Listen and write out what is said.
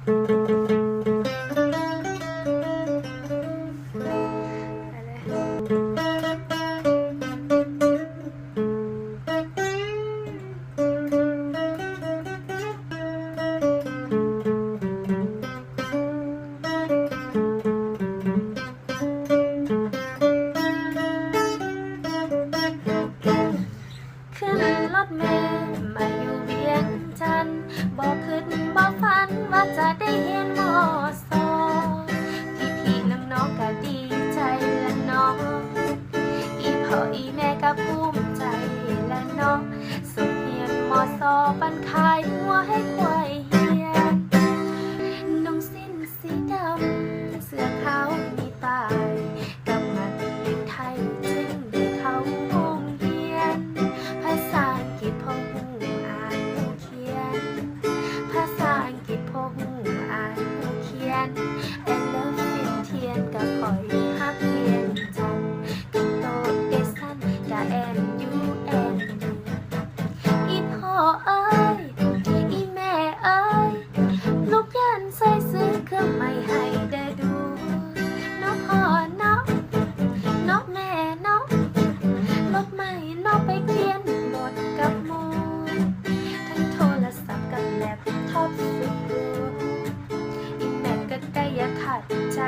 ขึ้นรถเมล์มาอยู่เวียงจันทน์บอกขึ้นบอกฝันว่าจะได้เห็นมอสอพี่น้องๆก็ดีใจละเนาะอีพ่ออีแม่ก็ภูมิใจละเนาะส่งเฮียนมอสอปันขายหัวให้ควายเฮียนนุ่งสิ้นสีดำเสื้อขาวมีปลายกับมัดติดไทยจึงได้เข้าห้องเรียนภาษาอังกฤษพอหูอ่านหูเขียนภาษาอังกฤษพอหูอ่านหูเขียน I love เทียนกับคอยฮักเทียนจันกับโตเดซันกับแอนยูแอนยูอีพ่อเอ้ยอีแม่เอ้ยลูกยันใส่ซื้อเครื่องใหม่ให้ได้ดูน้องพ่อน้องแม่น้องรถใหม่น้องไปเขียนบทกับหมูทั้งโทรศัพท์กับแล็ปท็อปสุดหรูอีแม่ก็ได้อยากขัดใจ